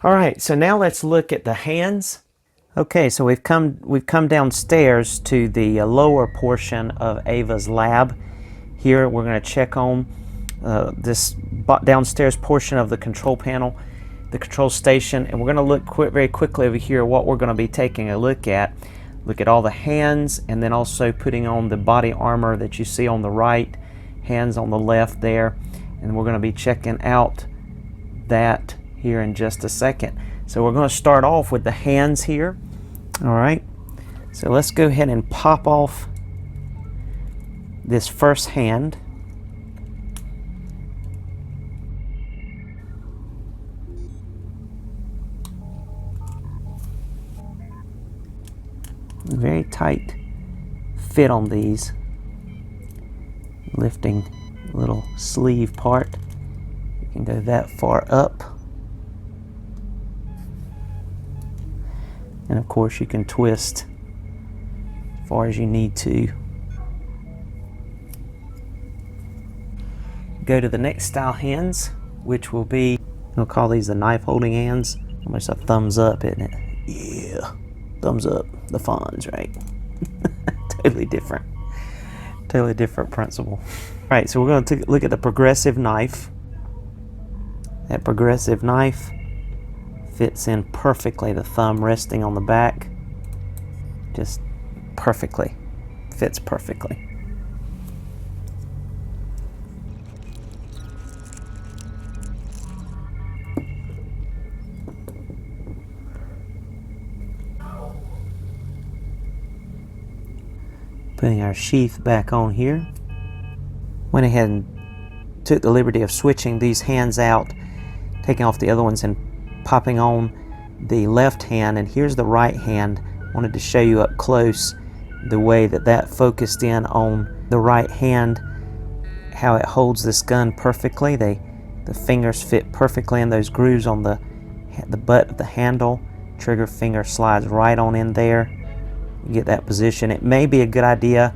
All right, so now let's look at the hands. Okay, so we've come downstairs to the lower portion of Eva's lab. Here we're going to check on this downstairs portion of the control panel, the control station, and we're going to look very quickly over here what we're going to be taking a look at. Look at all the hands, and then also putting on the body armor that you see on the right, hands on the left there, and we're going to be checking out that here in just a second. So we're going to start off with the hands here. All right, so let's go ahead and pop off this first hand. Very tight fit on these, lifting little sleeve part. You can go that far up, and of course you can twist as far as you need to. Go to the next style hands, which will be, we'll call these the knife holding hands. Almost a thumbs up, isn't it? Yeah, thumbs up, the Fonz, right? Totally different principle. All right, so we're going to look at the progressive knife. That progressive knife fits in perfectly, the thumb resting on the back, just perfectly, fits perfectly. Putting our sheath back on here. Went ahead and took the liberty of switching these hands out, taking off the other ones and popping on the left hand, and here's the right hand. Wanted to show you up close the way that focused in on the right hand, how it holds this gun perfectly. The fingers fit perfectly in those grooves on the butt of the handle. Trigger finger slides right on in there. You get that position. It may be a good idea,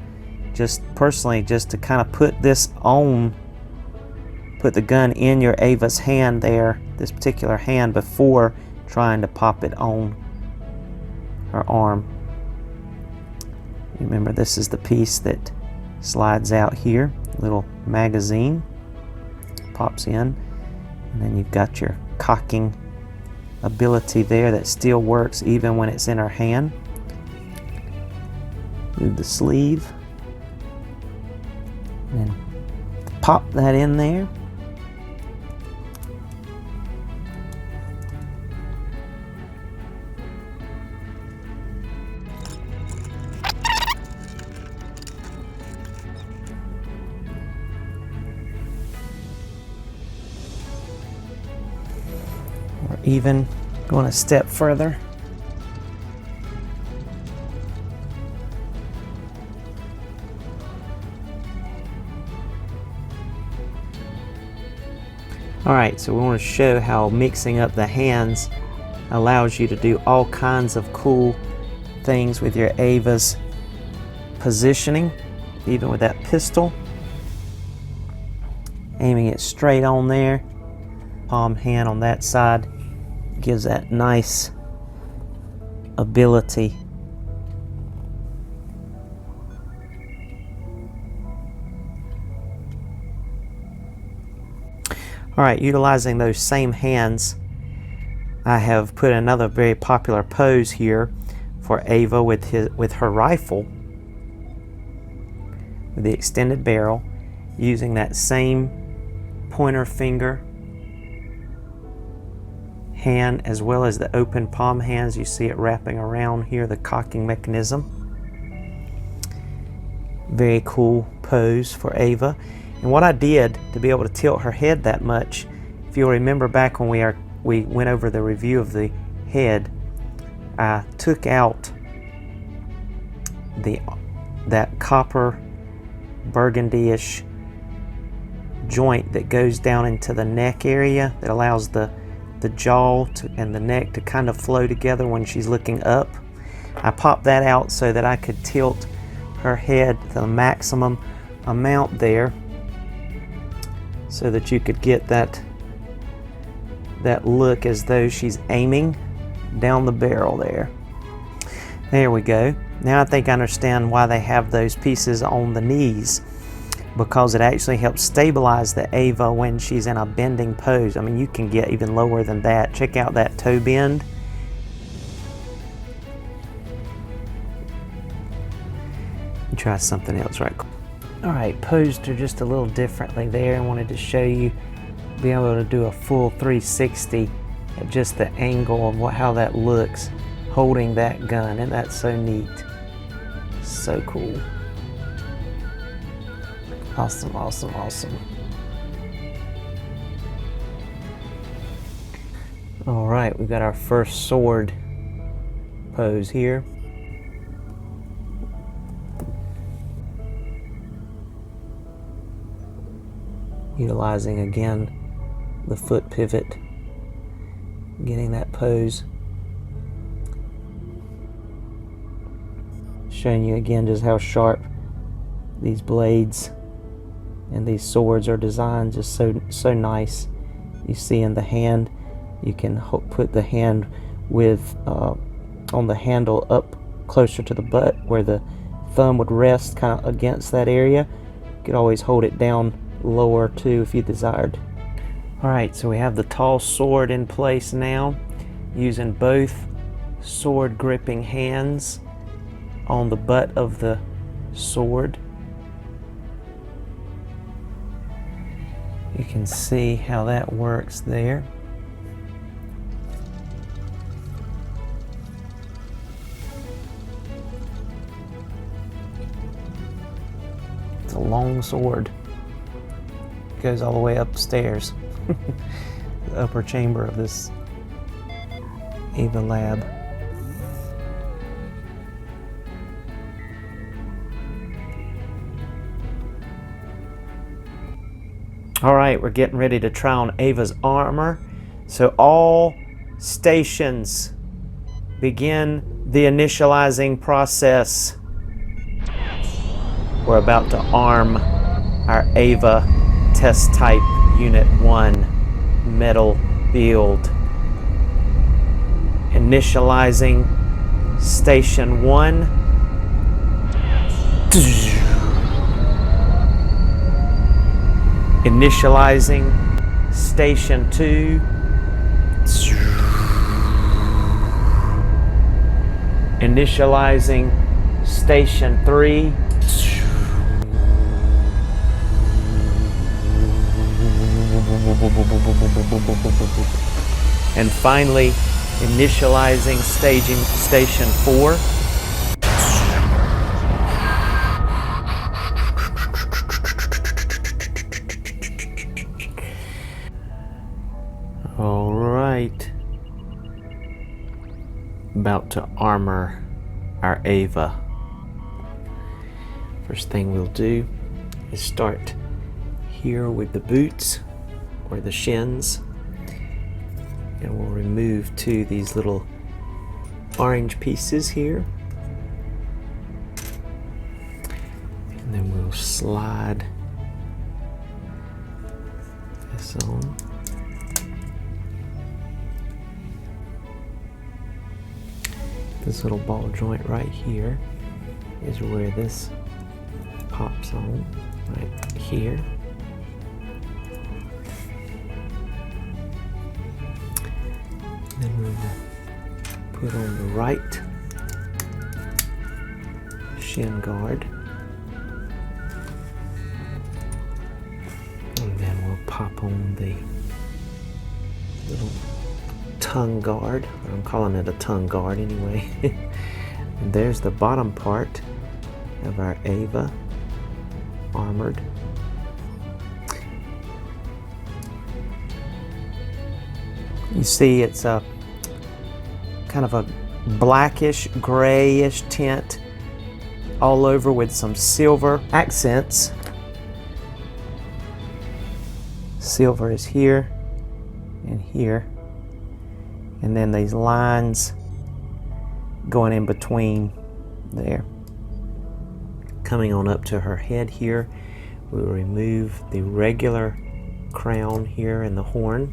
just personally, just to kind of put this on, put the gun in your Eva's hand there, this particular hand, before trying to pop it on her arm. Remember, this is the piece that slides out here, little magazine, pops in, and then you've got your cocking ability there that still works even when it's in her hand. Move the sleeve and pop that in there. Or even going a step further. Alright, so we want to show how mixing up the hands allows you to do all kinds of cool things with your Eva's positioning, even with that pistol. Aiming it straight on there, palm hand on that side, gives that nice ability. Alright, utilizing those same hands, I have put another very popular pose here for Eva with her rifle, with the extended barrel, using that same pointer finger hand as well as the open palm hands. You see it wrapping around here, the cocking mechanism. Very cool pose for Eva. And what I did to be able to tilt her head that much, if you'll remember back when we went over the review of the head, I took out that copper burgundy-ish joint that goes down into the neck area that allows the jaw and the neck to kind of flow together when she's looking up. I popped that out so that I could tilt her head to the maximum amount there, so that you could get that that look as though she's aiming down the barrel there. There we go. Now I think I understand why they have those pieces on the knees, because it actually helps stabilize the Eva when she's in a bending pose. I mean, you can get even lower than that. Check out that toe bend. Try something else right quick. All right, posed her just a little differently there. I wanted to show you, be able to do a full 360 at just the angle of how that looks holding that gun, and that's so neat. So cool. Awesome, awesome, awesome. All right, we've got our first sword pose here. Utilizing again the foot pivot, getting that pose. Showing you again just how sharp these blades and these swords are designed, just so nice. You see in the hand, you can put the hand with on the handle up closer to the butt where the thumb would rest kind of against that area. You could always hold it down lower too if you desired. Alright, so we have the tall sword in place now, using both sword gripping hands on the butt of the sword. You can see how that works there. It's a long sword. Goes all the way upstairs. The upper chamber of this Eva lab. Alright, we're getting ready to try on Eva's armor. So all stations begin the initializing process. We're about to arm our Eva Test Type Unit 1 metal build. Initializing Station 1. Initializing Station 2. Initializing Station 3. And finally, initializing Station 4. All right. About to armor our Eva. First thing we'll do is start here with the boots or the shins, and we'll remove these little orange pieces here, and then we'll slide this on. This little ball joint right here is where this pops on, right here. Then we will put on the right shin guard, and then we'll pop on the little tongue guard. I'm calling it a tongue guard anyway. And there's the bottom part of our Eva armored. You see it's a kind of a blackish, grayish tint all over with some silver accents. Silver is here and here. And then these lines going in between there. Coming on up to her head here, we'll remove the regular crown here and the horn.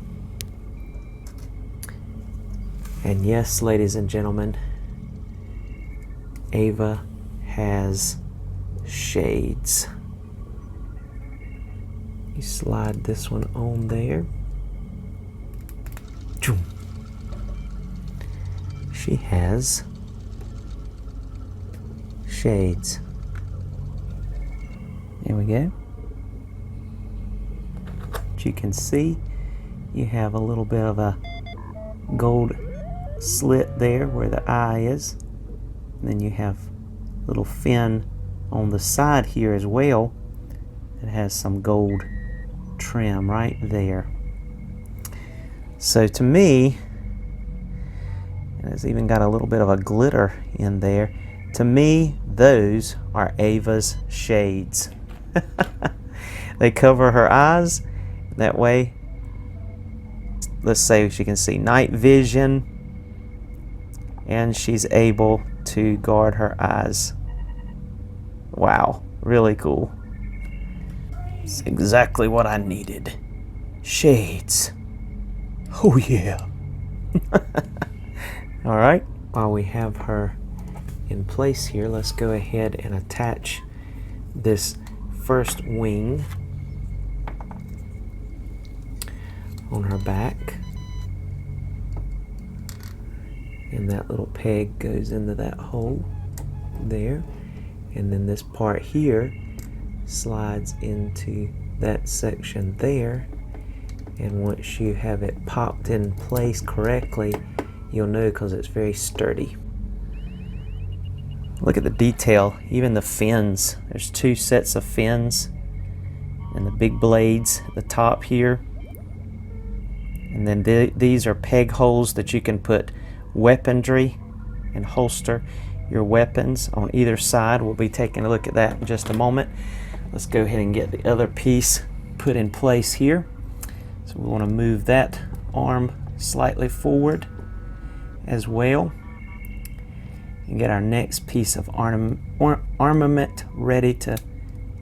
And yes, ladies and gentlemen, Eva has shades. You slide this one on there. She has shades. There we go. As you can see, you have a little bit of a gold slit there where the eye is. And then you have a little fin on the side here as well. It has some gold trim right there. So to me, and it's even got a little bit of a glitter in there. To me, those are Eva's shades. They cover her eyes. That way, let's say she can see night vision, and she's able to guard her eyes. Wow, really cool. It's exactly what I needed. Shades. Oh yeah. All right, while we have her in place here, let's go ahead and attach this first wing on her back. And that little peg goes into that hole there. And then this part here slides into that section there. And once you have it popped in place correctly, you'll know because it's very sturdy. Look at the detail, even the fins. There's two sets of fins and the big blades at the top here. And then these are peg holes that you can put weaponry and holster your weapons on either side. We'll be taking a look at that in just a moment. Let's go ahead and get the other piece put in place here. So we want to move that arm slightly forward as well and get our next piece of armament ready to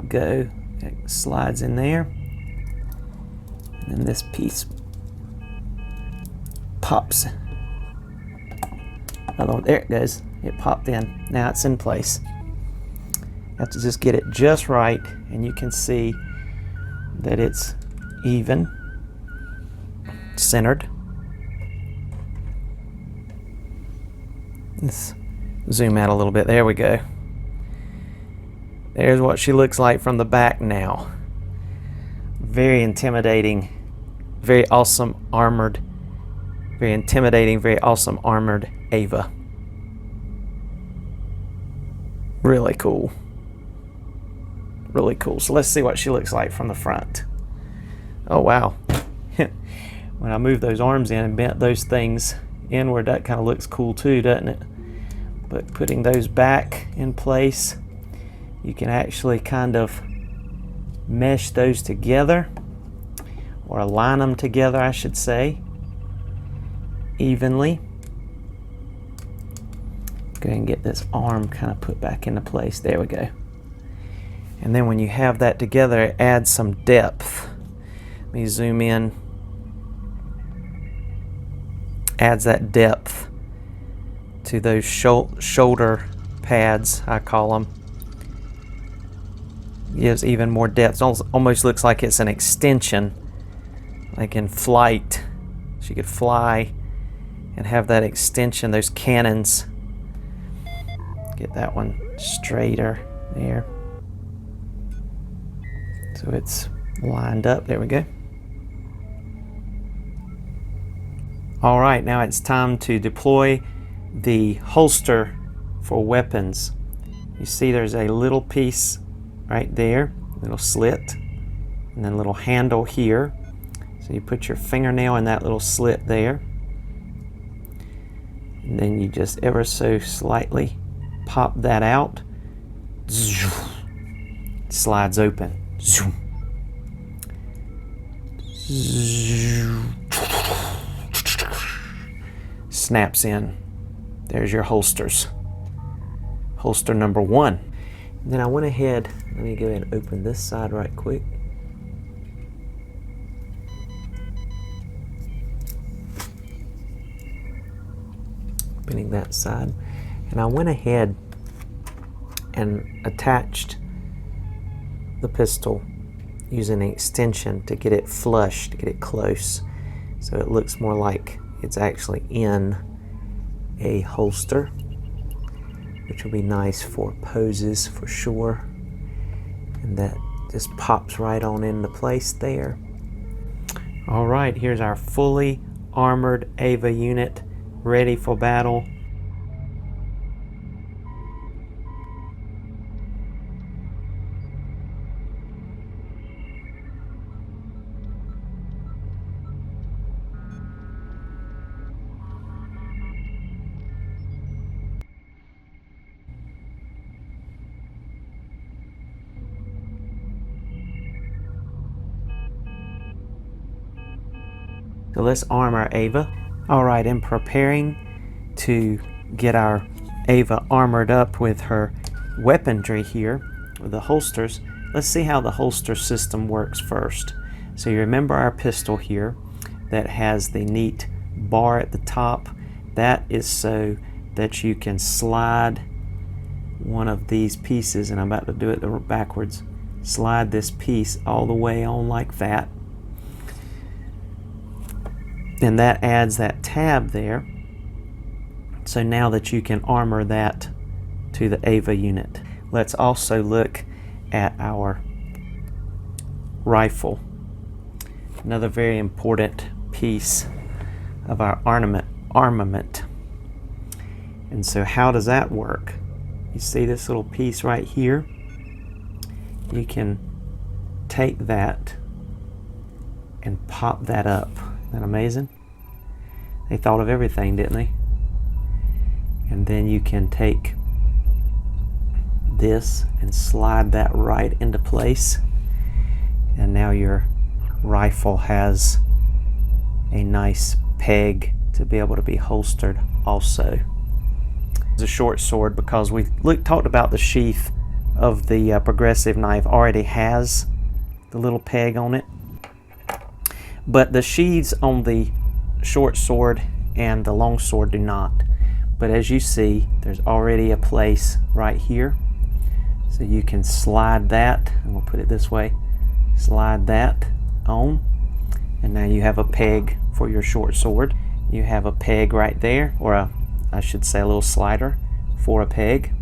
go. It slides in there, and then this piece pops. There it goes. It popped in. Now it's in place. You have to just get it just right, and you can see that it's even, centered. Let's zoom out a little bit. There we go. There's what she looks like from the back now. Very intimidating, very awesome armored, very intimidating, very awesome armored Eva. Really cool. Really cool. So let's see what she looks like from the front. Oh wow. When I moved those arms in and bent those things inward, that kind of looks cool too, doesn't it? But putting those back in place, you can actually kind of mesh those together, or align them together, I should say, evenly. Go ahead and get this arm kind of put back into place. There we go. And then when you have that together, it adds some depth. Let me zoom in. Adds that depth to those shoulder pads, I call them. Gives even more depth. Almost looks like it's an extension, like in flight. She could fly and have that extension, those cannons. Get that one straighter there. So it's lined up. There we go. All right, now it's time to deploy the holster for weapons. You see there's a little piece right there, little slit, and then a little handle here. So you put your fingernail in that little slit there, and then you just ever so slightly pop that out. It slides open. Snaps in. There's your holsters. Holster number one. And then I went ahead, let me go ahead and open this side right quick. that side. And I went ahead and attached the pistol using an extension to get it flush, to get it close, so it looks more like it's actually in a holster, which will be nice for poses for sure. And that just pops right on into place there. All right, here's our fully armored Eva unit ready for battle. So let's arm our Eva. All right, in preparing to get our Eva armored up with her weaponry here, with the holsters, let's see how the holster system works first. So you remember our pistol here that has the neat bar at the top. That is so that you can slide one of these pieces, and I'm about to do it backwards. Slide this piece all the way on like that. And that adds that tab there, so now that you can armor that to the Eva unit. Let's also look at our rifle, another very important piece of our armament. And so how does that work? You see this little piece right here? You can take that and pop that up. Isn't that amazing? They thought of everything, didn't they? And then you can take this and slide that right into place. And now your rifle has a nice peg to be able to be holstered also. It's a short sword because we talked about the sheath of the progressive knife already has the little peg on it. But the sheaths on the short sword and the long sword do not. But as you see, there's already a place right here. So you can slide that, and we'll put it this way, slide that on. And now you have a peg for your short sword. You have a peg right there, or I should say a little slider for a peg.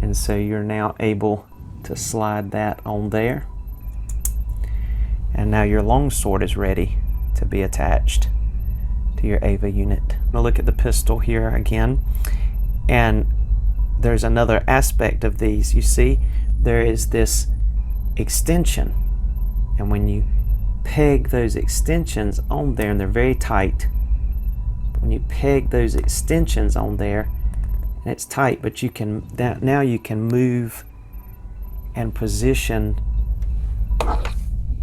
And so you're now able to slide that on there. And now your long sword is ready to be attached to your Eva unit. Now look at the pistol here again, and there's another aspect of these. You see, there is this extension, and when you peg those extensions on there, and they're very tight, when you peg those extensions on there, and it's tight, but you can now you can move and position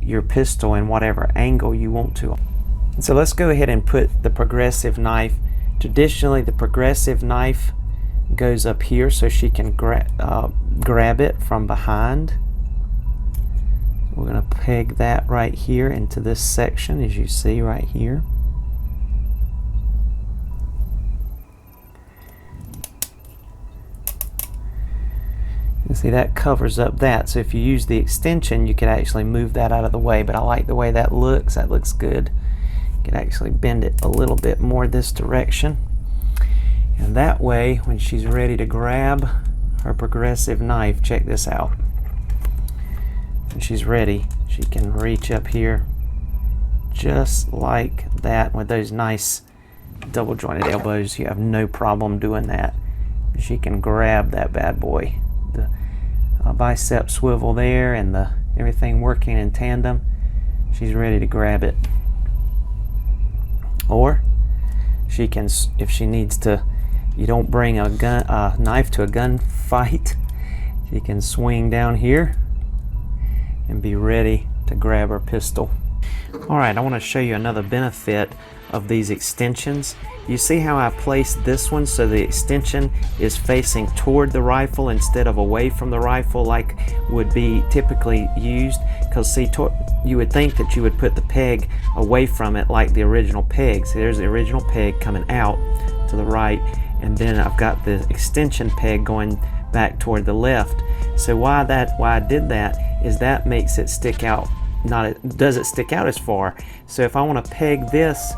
your pistol in whatever angle you want to. And so let's go ahead and put the progressive knife. Traditionally, the progressive knife goes up here so she can grab it from behind. We're going to peg that right here into this section, as you see right here. You see that covers up that, so if you use the extension you could actually move that out of the way, but I like the way that looks good. You can actually bend it a little bit more this direction, and that way when she's ready to grab her progressive knife, check this out, when she's ready she can reach up here just like that. With those nice double jointed elbows, you have no problem doing that. She can grab that bad boy. The bicep swivel there and the everything working in tandem, she's ready to grab it. Or she can, if she needs to, you don't bring a knife to a gun fight, she can swing down here and be ready to grab her pistol. Alright, I want to show you another benefit of these extensions. You see how I placed this one so the extension is facing toward the rifle instead of away from the rifle like would be typically used? Because see, you would think that you would put the peg away from it like the original peg. See, there's the original peg coming out to the right, and then I've got the extension peg going back toward the left. So why I did that is that makes it stick out, doesn't stick out as far. So if I want to peg this,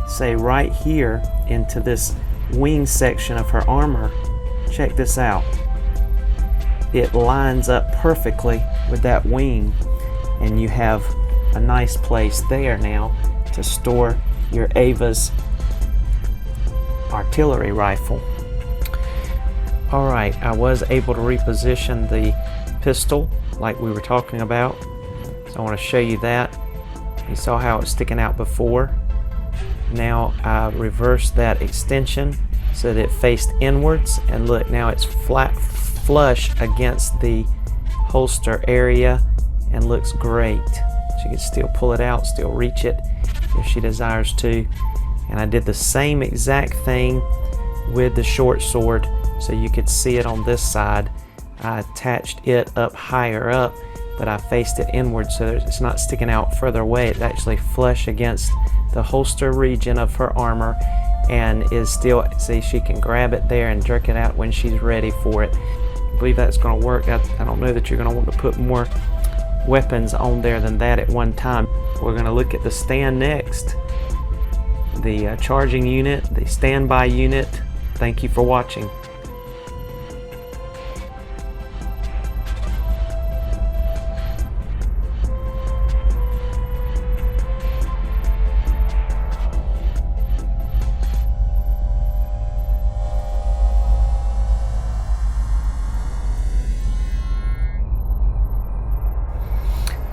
say right here, into this wing section of her armor, check this out. It lines up perfectly with that wing, and you have a nice place there now to store your Eva's artillery rifle. Alright, I was able to reposition the pistol like we were talking about, so I want to show you that. You saw how it was sticking out before. Now I reversed that extension so that it faced inwards, and look, now it's flush against the holster area and looks great. She can still pull it out, still reach it if she desires to. And I did the same exact thing with the short sword, so you could see it on this side. I attached it up higher up, but I faced it inward so it's not sticking out further away. It's actually flush against the holster region of her armor, and is still, see, she can grab it there and jerk it out when she's ready for it. I believe that's going to work. I don't know that you're going to want to put more weapons on there than that at one time. We're going to look at the stand next, the charging unit, the standby unit. Thank you for watching.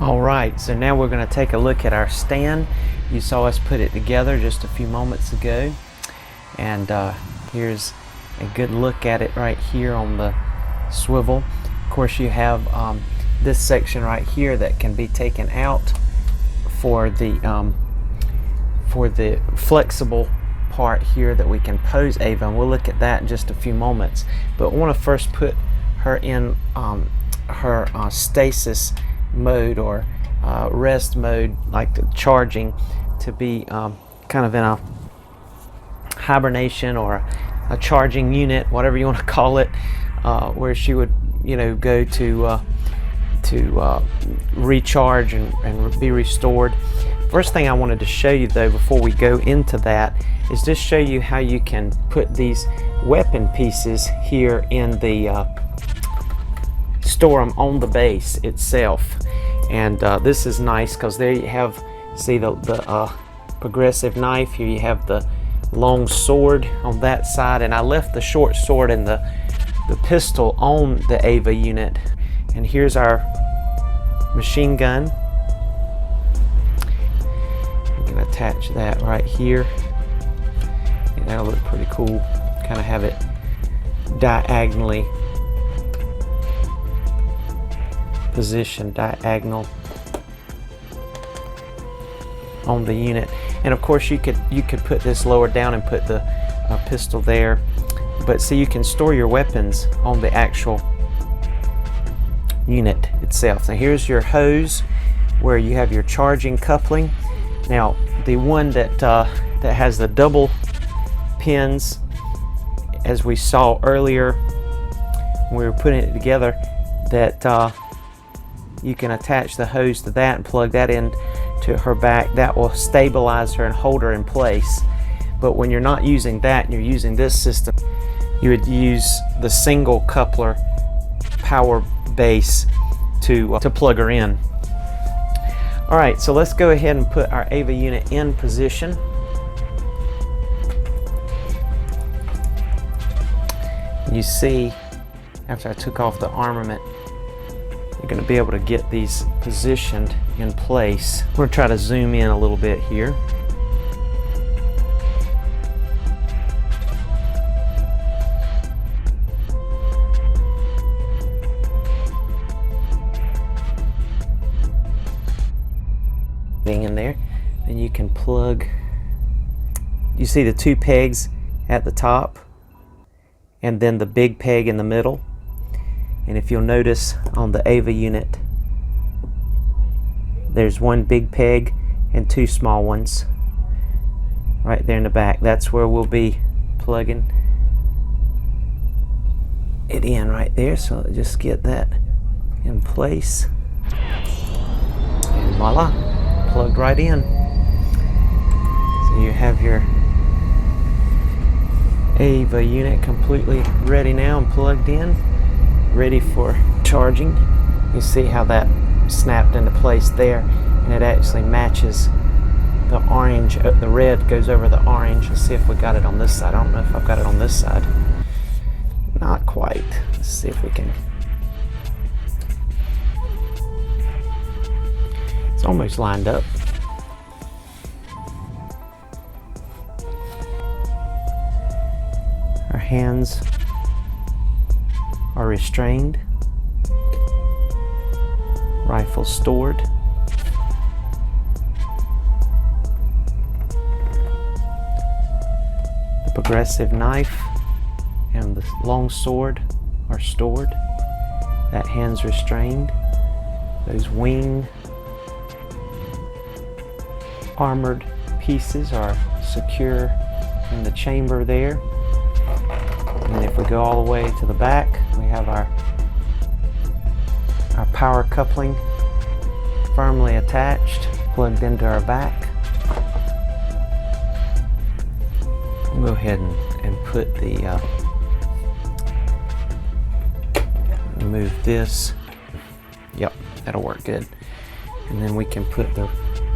Alright, so now we're going to take a look at our stand. You saw us put it together just a few moments ago, and here's a good look at it right here on the swivel. Of course, you have this section right here that can be taken out for the flexible part here that we can pose Eva, and we'll look at that in just a few moments. But I want to first put her in her stasis mode, or rest mode, like the charging, to be kind of in a hibernation or a charging unit, whatever you want to call it, where she would, go to recharge and be restored. First thing I wanted to show you, though, before we go into that, is just show you how you can put these weapon pieces here in the store them on the base itself. And this is nice because there you have, see, the progressive knife. Here you have the long sword on that side, and I left the short sword and the pistol on the Eva unit. And here's our machine gun. You can attach that right here, and that'll look pretty cool. Kind of have it diagonally position, diagonal on the unit. And of course you could put this lower down and put the pistol there, but see, you can store your weapons on the actual unit itself. Now here's your hose where you have your charging coupling. Now the one that has the double pins, as we saw earlier when we were putting it together, that you can attach the hose to that and plug that in to her back. That will stabilize her and hold her in place. But when you're not using that and you're using this system, you would use the single coupler power base to plug her in. Alright, so let's go ahead and put our Eva unit in position. You see, after I took off the armament, you're going to be able to get these positioned in place. I'm going to try to zoom in a little bit here. Being in there, then you can plug, you see the two pegs at the top and then the big peg in the middle. And if you'll notice on the Eva unit, there's one big peg and two small ones right there in the back. That's where we'll be plugging it in right there. So just get that in place, and voila, plugged right in. So you have your Eva unit completely ready now and plugged in, ready for charging. You see how that snapped into place there, and it actually matches the orange. The red goes over the orange. Let's see if we got it on this side. I don't know if I've got it on this side. Not quite. Let's see if we can. It's almost lined up. Our hands are restrained. Rifle stored. The progressive knife and the long sword are stored. That hand's restrained. Those wing armored pieces are secure in the chamber there. And if we go all the way to the back, we have our power coupling firmly attached, plugged into our back. We'll go ahead and put the move this. Yep, that'll work good. And then we can put the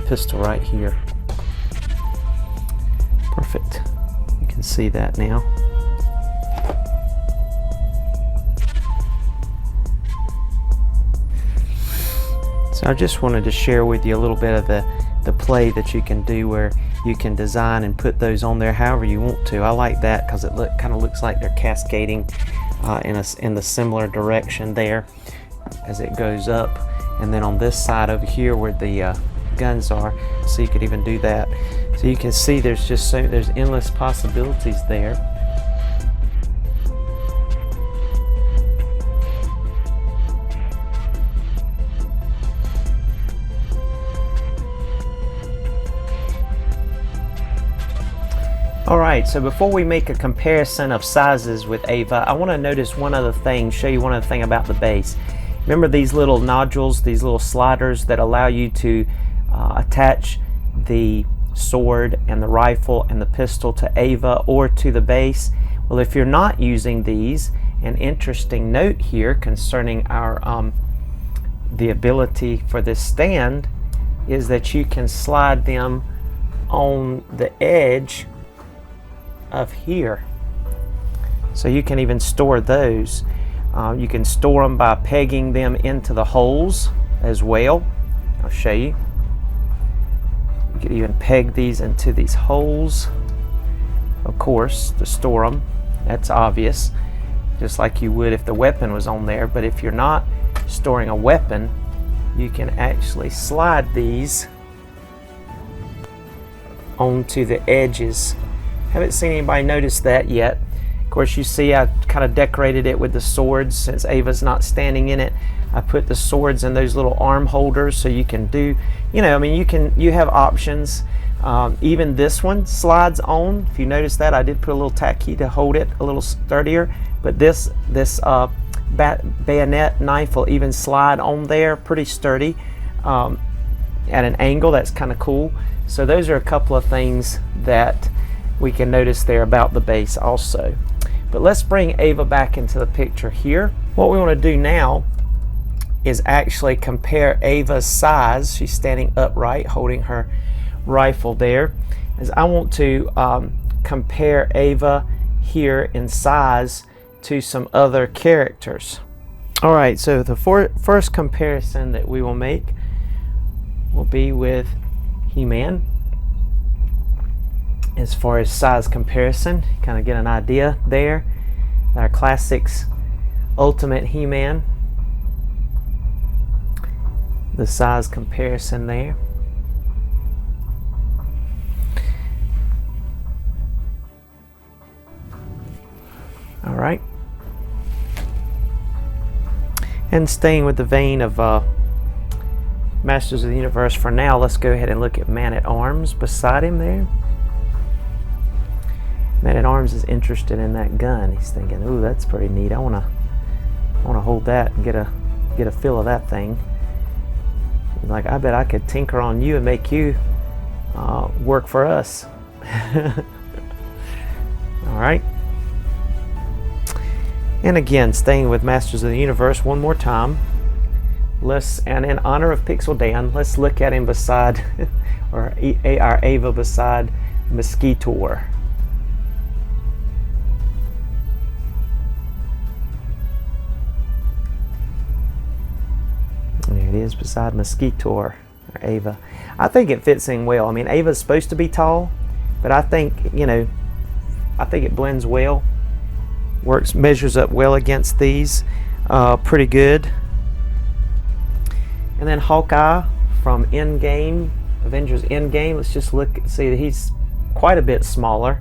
pistol right here. Perfect. You can see that now. So I just wanted to share with you a little bit of the play that you can do, where you can design and put those on there however you want to. I like that because it kind of looks like they're cascading in the similar direction there as it goes up. And then on this side over here where the guns are, so you could even do that. So you can see there's endless possibilities there. Alright, so before we make a comparison of sizes with Eva, I want to notice one other thing, show you one other thing about the base. Remember these little nodules, these little sliders that allow you to attach the sword and the rifle and the pistol to Eva or to the base? Well, if you're not using these, an interesting note here concerning our the ability for this stand is that you can slide them on the edge of here. So you can even store those. You can store them by pegging them into the holes as well. I'll show you. You can even peg these into these holes, of course, to store them. That's obvious, just like you would if the weapon was on there. But if you're not storing a weapon, you can actually slide these onto the edges. Haven't seen anybody notice that yet. Of course, you see I kind of decorated it with the swords. Since Ava's not standing in it, I put the swords in those little arm holders, so you can do, you have options. Even this one slides on. If you notice that, I did put a little tack key to hold it a little sturdier. But this bayonet knife will even slide on there, pretty sturdy, at an angle. That's kind of cool. So those are a couple of things that we can notice there about the base also. But let's bring Eva back into the picture here. What we want to do now is actually compare Ava's size. She's standing upright holding her rifle there. As I want to compare Eva here in size to some other characters. Alright, so the first comparison that we will make will be with He-Man. As far as size comparison, kind of get an idea there. Our Classics Ultimate He-Man. The size comparison there. All right. And staying with the vein of Masters of the Universe for now, let's go ahead and look at Man-at-Arms beside him there. Man-at-Arms is interested in that gun. He's thinking, ooh, that's pretty neat. I wanna hold that and get a feel of that thing. He's like, I bet I could tinker on you and make you work for us. All right. And again, staying with Masters of the Universe one more time. And in honor of Pixel Dan, let's look at him beside, or our Eva beside Mosquitor. There it is beside Mosquitor, or Eva. I think it fits in well. I mean, Eva's supposed to be tall, but I think, I think it blends well. Measures up well against these. Pretty good. And then Hawkeye from Endgame, Avengers Endgame. Let's just see that he's quite a bit smaller.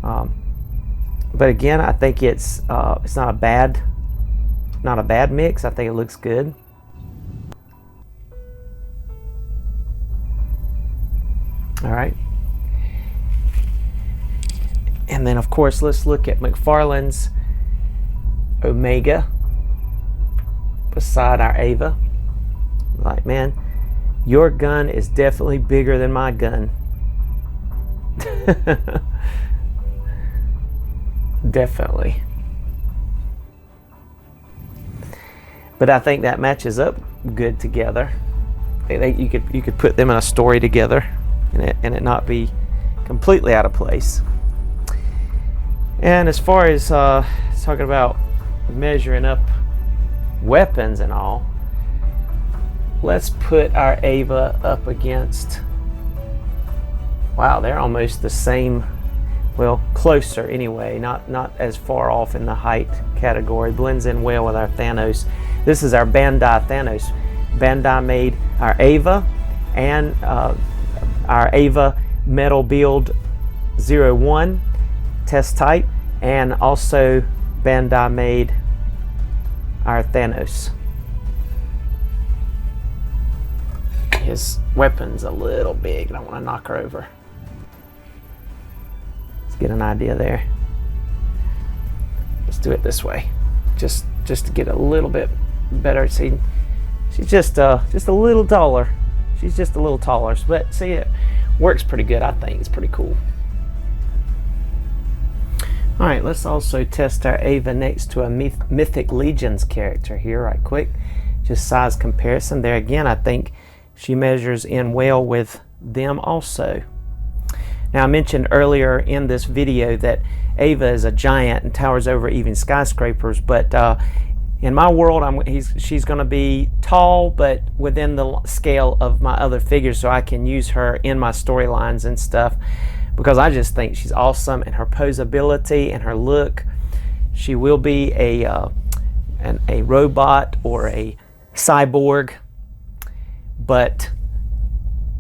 But again, I think it's not a bad mix. I think it looks good. All right. And then, of course, let's look at McFarlane's Omega beside our Eva. Like, man, your gun is definitely bigger than my gun. Definitely. But I think that matches up good together. I think you could put them in a story together and it not be completely out of place. And as far as talking about measuring up weapons and all, let's put our Eva up against, wow, they're almost the same, well, closer anyway, not as far off in the height category. Blends in well with our Thanos. This is our Bandai Thanos. Bandai made our Eva and our Eva Metal Build 01 test type, and also Bandai made our Thanos. His weapon's a little big, and I want to knock her over. Let's get an idea there. Let's do it this way, just to get a little bit better. See, she's just a little taller. She's just a little taller, but see, it works pretty good. I think it's pretty cool. All right, let's also test our Eva next to a Mythic Legions character here right quick. Just size comparison. There again, I think she measures in well with them also. Now, I mentioned earlier in this video that Eva is a giant and towers over even skyscrapers, but in my world, she's going to be tall, but within the scale of my other figures, so I can use her in my storylines and stuff, because I just think she's awesome, and her posability and her look. She will be a robot or a cyborg, but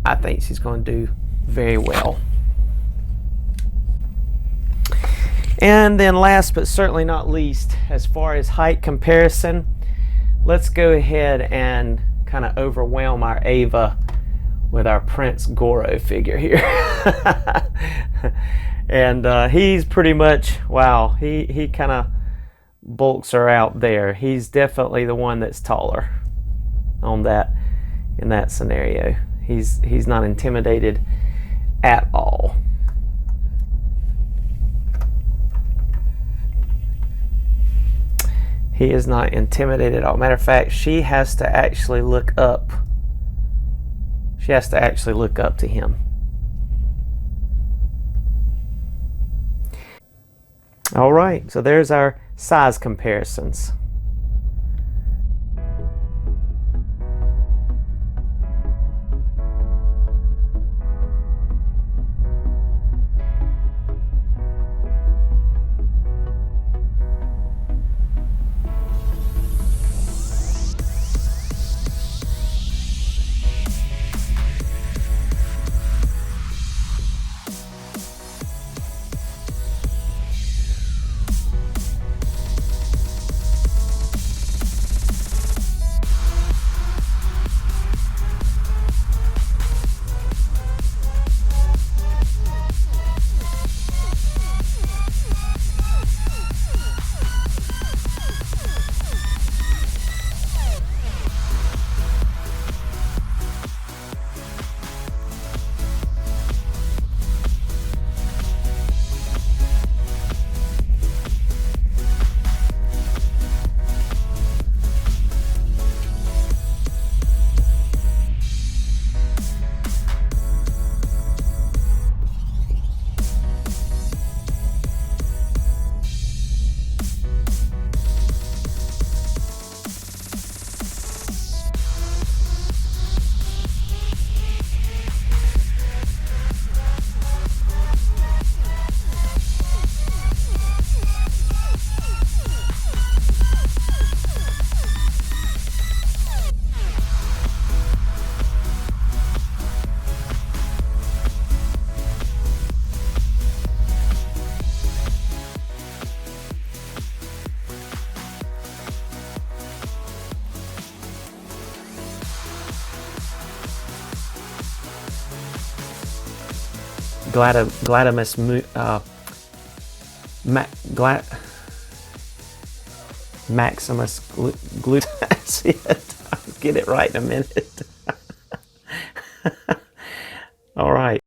I think she's going to do very well. And then last but certainly not least, as far as height comparison, let's go ahead and kind of overwhelm our Eva with our Prince Goro figure here. And he's pretty much, wow, he kind of bulks her out there. He's definitely the one that's taller on that, in that scenario. He's not intimidated at all. He is not intimidated at all. Matter of fact, she has to actually look up. She has to actually look up to him. All right, so there's our size comparisons. gladamus maximus glutacid. I'll get it right in a minute.